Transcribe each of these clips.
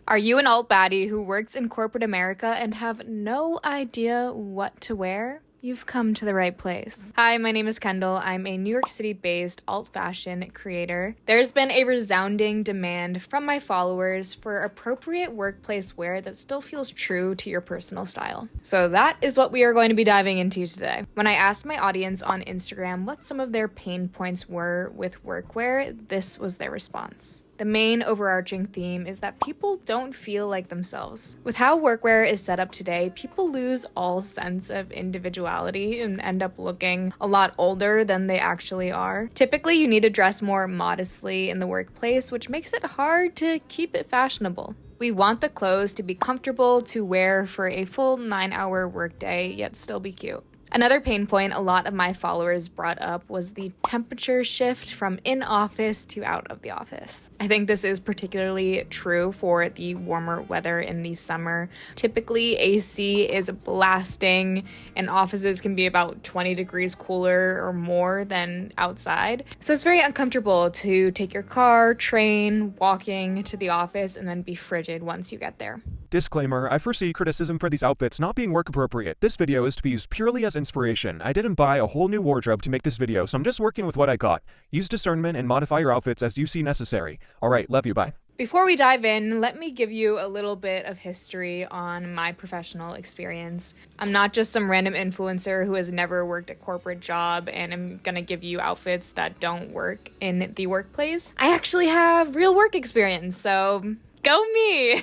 Are you an alt baddie who works in corporate America and have no idea what to wear? You've come to the right place. Hi, my name is Kendall. I'm a New York City-based alt fashion creator. There's been a resounding demand from my followers for appropriate workplace wear that still feels true to your personal style. So that is what we are going to be diving into today. When I asked my audience on Instagram what some of their pain points were with workwear, this was their response. The main overarching theme is that people don't feel like themselves. With how workwear is set up today, people lose all sense of individuality and end up looking a lot older than they actually are. Typically, you need to dress more modestly in the workplace, which makes it hard to keep it fashionable. We want the clothes to be comfortable to wear for a full 9-hour workday, yet still be cute. Another pain point a lot of my followers brought up was the temperature shift from in-office to out of the office. I think this is particularly true for the warmer weather in the summer. Typically, AC is blasting and offices can be about 20 degrees cooler or more than outside. So it's very uncomfortable to take your car, train, walking to the office, and then be frigid once you get there. Disclaimer, I foresee criticism for these outfits not being work appropriate. This video is to be used purely as inspiration. I didn't buy a whole new wardrobe to make this video, so I'm just working with what I got. Use discernment and modify your outfits as you see necessary. Alright, love you, bye. Before we dive in, let me give you a little bit of history on my professional experience. I'm not just some random influencer who has never worked a corporate job and I'm gonna give you outfits that don't work in the workplace. I actually have real work experience, so go me!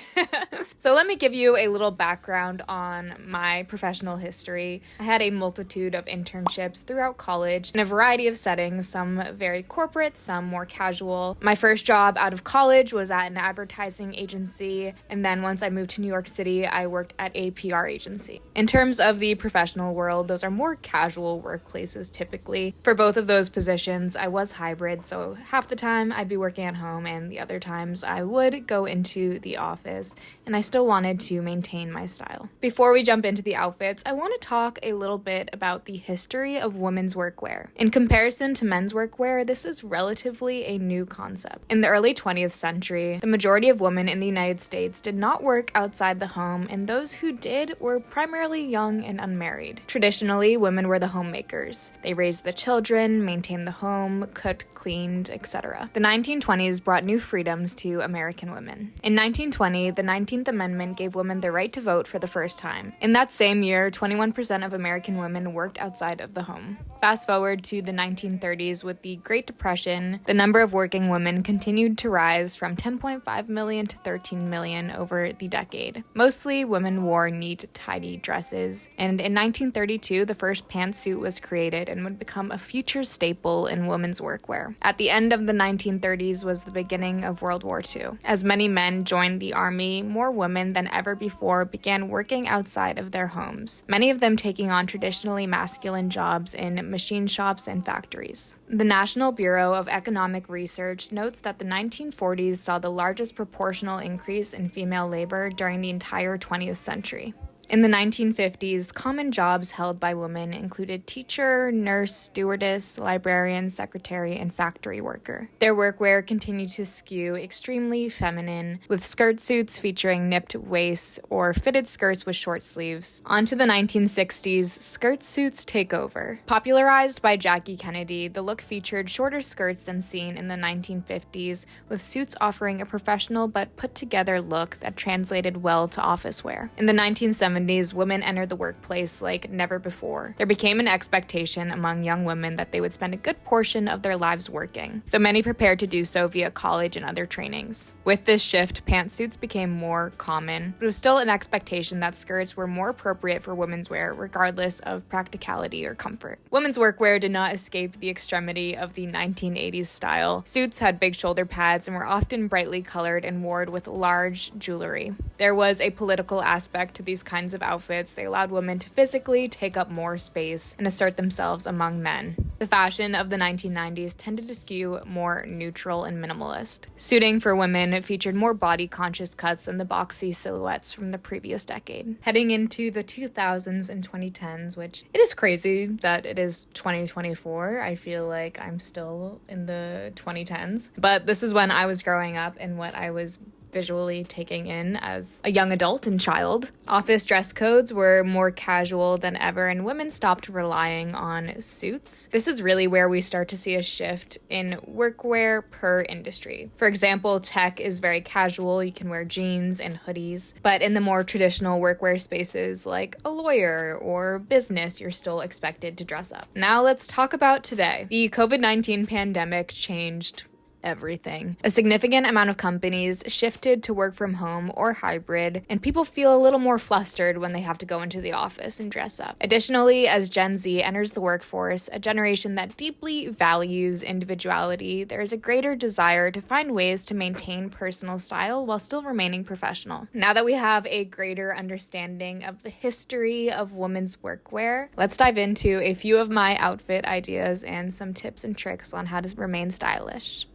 So let me give you a little background on my professional history. I had a multitude of internships throughout college in a variety of settings, some very corporate, some more casual. My first job out of college was at an advertising agency, and then once I moved to New York City, I worked at a PR agency. In terms of the professional world, those are more casual workplaces typically. For both of those positions, I was hybrid, so half the time I'd be working at home and the other times I would go into the office, and I still wanted to maintain my style. Before we jump into the outfits, I want to talk a little bit about the history of women's workwear. In comparison to men's workwear, this is relatively a new concept. In the early 20th century, the majority of women in the United States did not work outside the home, and those who did were primarily young and unmarried. Traditionally, women were the homemakers. They raised the children, maintained the home, cooked, cleaned, etc. The 1920s brought new freedoms to American women. In 1920, the 19th Amendment gave women the right to vote for the first time. In that same year, 21% of American women worked outside of the home. Fast forward to the 1930s with the Great Depression, the number of working women continued to rise from 10.5 million to 13 million over the decade. Mostly, women wore neat, tidy dresses, and in 1932, the first pantsuit was created and would become a future staple in women's workwear. At the end of the 1930s was the beginning of World War II. As many men joined the army, more women than ever before began working outside of their homes, many of them taking on traditionally masculine jobs in machine shops and factories. The National Bureau of Economic Research notes that the 1940s saw the largest proportional increase in female labor during the entire 20th century. In the 1950s, common jobs held by women included teacher, nurse, stewardess, librarian, secretary, and factory worker. Their workwear continued to skew extremely feminine, with skirt suits featuring nipped waists or fitted skirts with short sleeves. Onto the 1960s, skirt suits take over. Popularized by Jackie Kennedy, the look featured shorter skirts than seen in the 1950s, with suits offering a professional but put-together look that translated well to office wear. In the 1970s, women entered the workplace like never before. There became an expectation among young women that they would spend a good portion of their lives working, so many prepared to do so via college and other trainings. With this shift, pantsuits became more common, but it was still an expectation that skirts were more appropriate for women's wear regardless of practicality or comfort. Women's workwear did not escape the extremity of the 1980s style. Suits had big shoulder pads and were often brightly colored and worn with large jewelry. There was a political aspect to these kinds of outfits. They allowed women to physically take up more space and assert themselves among men. The fashion of the 1990s tended to skew more neutral and minimalist. Suiting for women featured more body-conscious cuts than the boxy silhouettes from the previous decade. Heading into the 2000s and 2010s, which it is crazy that it is 2024. I feel like I'm still in the 2010s. But this is when I was growing up and what I was visually taking in as a young adult and child. Office dress codes were more casual than ever, and women stopped relying on suits. This is really where we start to see a shift in workwear per industry. For example, tech is very casual. You can wear jeans and hoodies, but in the more traditional workwear spaces like a lawyer or business, you're still expected to dress up. Now let's talk about today. The COVID-19 pandemic changed everything. A significant amount of companies shifted to work from home or hybrid, and people feel a little more flustered when they have to go into the office and dress up. Additionally, as Gen Z enters the workforce, a generation that deeply values individuality, there is a greater desire to find ways to maintain personal style while still remaining professional. Now that we have a greater understanding of the history of women's workwear, let's dive into a few of my outfit ideas and some tips and tricks on how to remain stylish.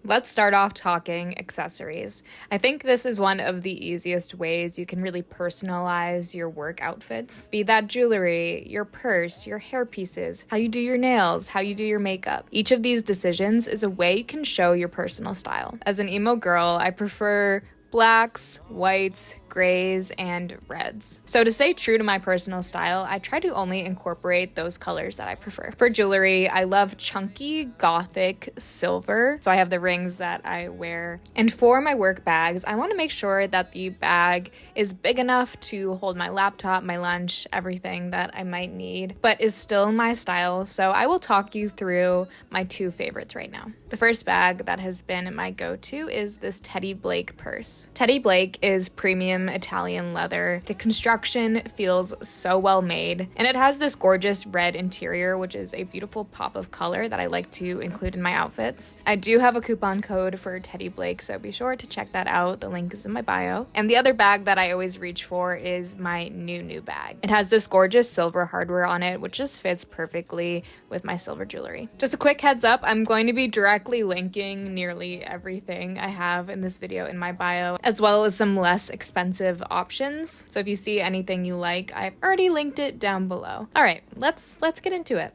Let's start off talking accessories. I think this is one of the easiest ways you can really personalize your work outfits. Be that jewelry, your purse, your hair pieces, how you do your nails, how you do your makeup. Each of these decisions is a way you can show your personal style. As an emo girl, I prefer blacks, whites, grays, and reds. So to stay true to my personal style, I try to only incorporate those colors that I prefer. For jewelry, I love chunky, gothic silver. So I have the rings that I wear. And for my work bags, I want to make sure that the bag is big enough to hold my laptop, my lunch, everything that I might need, but is still my style. So I will talk you through my two favorites right now. The first bag that has been my go-to is this Teddy Blake purse. Teddy Blake is premium Italian leather. The construction feels so well made, and it has this gorgeous red interior, which is a beautiful pop of color that I like to include in my outfits. I do have a coupon code for Teddy Blake, so be sure to check that out. The link is in my bio. And the other bag that I always reach for is my new bag. It has this gorgeous silver hardware on it, which just fits perfectly with my silver jewelry. Just a quick heads up, I'm going to be directly linking nearly everything I have in this video in my bio, as well as some less expensive options. So if you see anything you like, I've already linked it down below. All right, let's get into it.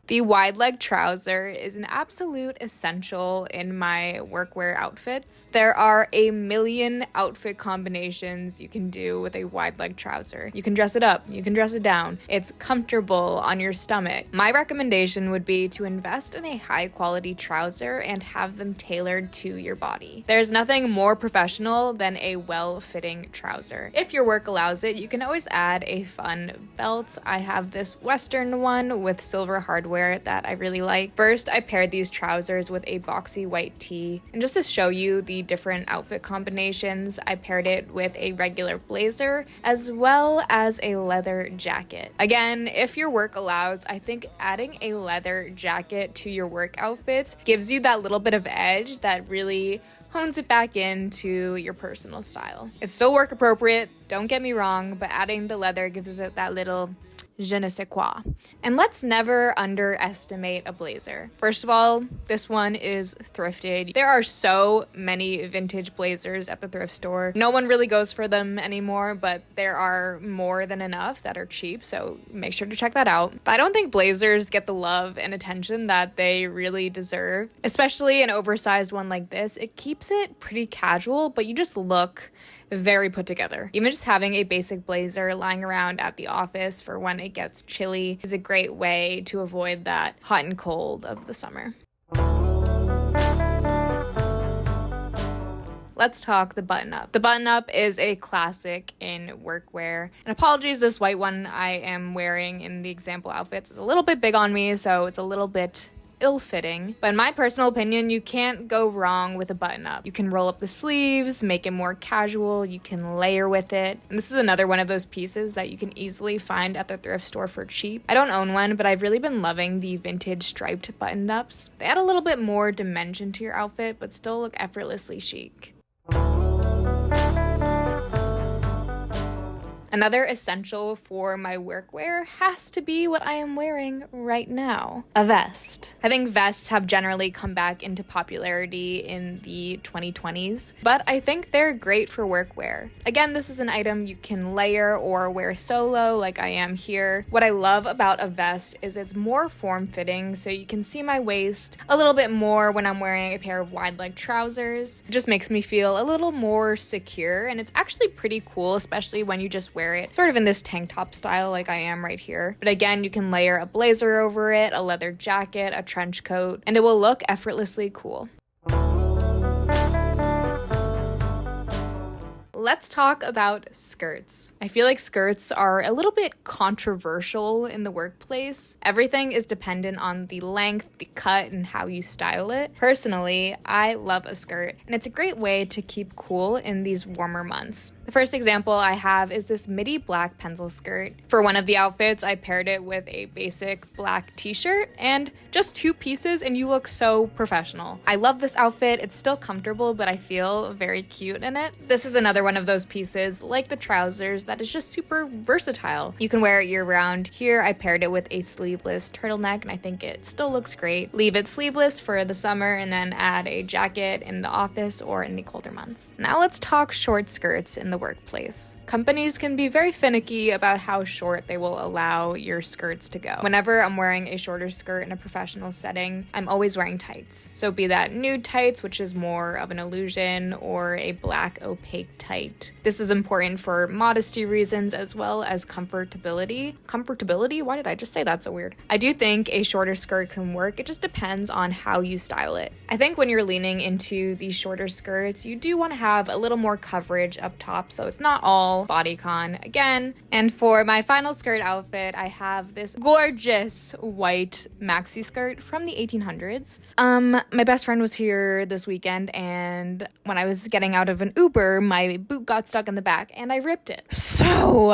The wide leg trouser is an absolute essential in my workwear outfits. There are a million outfit combinations you can do with a wide leg trouser. You can dress it up, you can dress it down. It's comfortable on your stomach. My recommendation would be to invest in a high quality trouser and have them tailored to your body. There's nothing more professional than a well-fitting trouser. If your work allows it, you can always add a fun belt. I have this Western one with silver hardware that I really like. First, I paired these trousers with a boxy white tee, and just to show you the different outfit combinations, I paired it with a regular blazer as well as a leather jacket. Again, if your work allows, I think adding a leather jacket to your work outfits gives you that little bit of edge that really hones it back into your personal style. It's still work appropriate, don't get me wrong, but adding the leather gives it that little je ne sais quoi. And let's never underestimate a blazer. First of all, this one is thrifted. There are so many vintage blazers at the thrift store. No one really goes for them anymore, but there are more than enough that are cheap, so make sure to check that out. But I don't think blazers get the love and attention that they really deserve, especially an oversized one like this. It keeps it pretty casual, but you just look very put together. Even just having a basic blazer lying around at the office for when it gets chilly is a great way to avoid that hot and cold of the summer. Let's talk the button-up. The button-up is a classic in workwear. And apologies, this white one I am wearing in the example outfits is a little bit big on me, so it's a little bit ill-fitting, but in my personal opinion, you can't go wrong with a button-up. You can roll up the sleeves, make it more casual, you can layer with it, and this is another one of those pieces that you can easily find at the thrift store for cheap. I don't own one, but I've really been loving the vintage striped button-ups. They add a little bit more dimension to your outfit, but still look effortlessly chic. Another essential for my workwear has to be what I am wearing right now, a vest. I think vests have generally come back into popularity in the 2020s, but I think they're great for workwear. Again, this is an item you can layer or wear solo like I am here. What I love about a vest is it's more form-fitting, so you can see my waist a little bit more when I'm wearing a pair of wide-leg trousers. It just makes me feel a little more secure, and it's actually pretty cool, especially when you just wear it sort of in this tank top style like I am right here. But again, you can layer a blazer over it, a leather jacket, a trench coat, and it will look effortlessly cool. Let's talk about skirts. I feel like skirts are a little bit controversial in the workplace. Everything is dependent on the length, the cut, and how you style it. Personally, I love a skirt, and it's a great way to keep cool in these warmer months. The first example I have is this midi black pencil skirt. For one of the outfits, I paired it with a basic black t-shirt and just 2 pieces, and you look so professional. I love this outfit. It's still comfortable, but I feel very cute in it. This is another one of those pieces, like the trousers, that is just super versatile. You can wear it year-round. Here, I paired it with a sleeveless turtleneck, and I think it still looks great. Leave it sleeveless for the summer, and then add a jacket in the office or in the colder months. Now let's talk short skirts in the workplace. Companies can be very finicky about how short they will allow your skirts to go. Whenever I'm wearing a shorter skirt in a professional setting, I'm always wearing tights. So be that nude tights, which is more of an illusion, or a black opaque tight. This is important for modesty reasons as well as comfortability. Comfortability? Why did I just say that so weird? I do think a shorter skirt can work. It just depends on how you style it. I think when you're leaning into these shorter skirts, you do want to have a little more coverage up top, so it's not all bodycon again. And for my final skirt outfit, I have this gorgeous white maxi skirt from the 1800s. My best friend was here this weekend, and when I was getting out of an Uber, my boot got stuck in the back and I ripped it. So,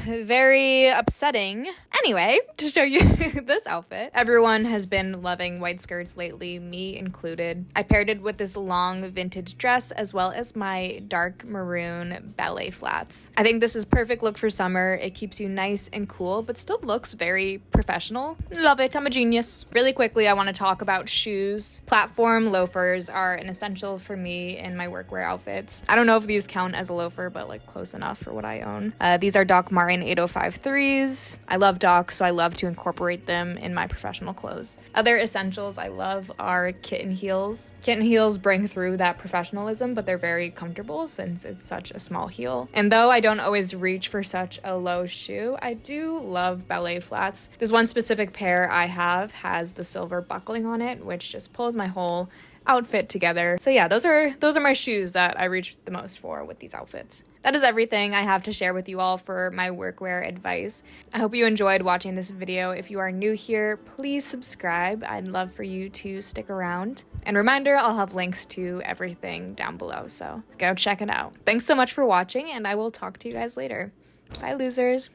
very upsetting. Anyway, to show you this outfit, everyone has been loving white skirts lately, me included. I paired it with this long vintage dress as well as my dark maroon ballet flats. I think this is perfect look for summer. It keeps you nice and cool, but still looks very professional. Love it. I'm a genius. Really quickly, I want to talk about shoes. Platform loafers are an essential for me in my workwear outfits. I don't know if these count as a loafer, but like close enough for what I own. These are Doc Martin 805.3s. I love Doc, so I love to incorporate them in my professional clothes. Other essentials I love are kitten heels. Kitten heels bring through that professionalism, but they're very comfortable since it's such a small heel. And though I don't always reach for such a low shoe, I do love ballet flats. This one specific pair I have has the silver buckling on it, which just pulls my whole outfit together. So yeah, those are my shoes that I reach the most for with these outfits. That is everything I have to share with you all for my workwear advice. I hope you enjoyed watching this video. If you are new here, please subscribe. I'd love for you to stick around. And reminder, I'll have links to everything down below, so go check it out. Thanks so much for watching, and I will talk to you guys later. Bye, losers.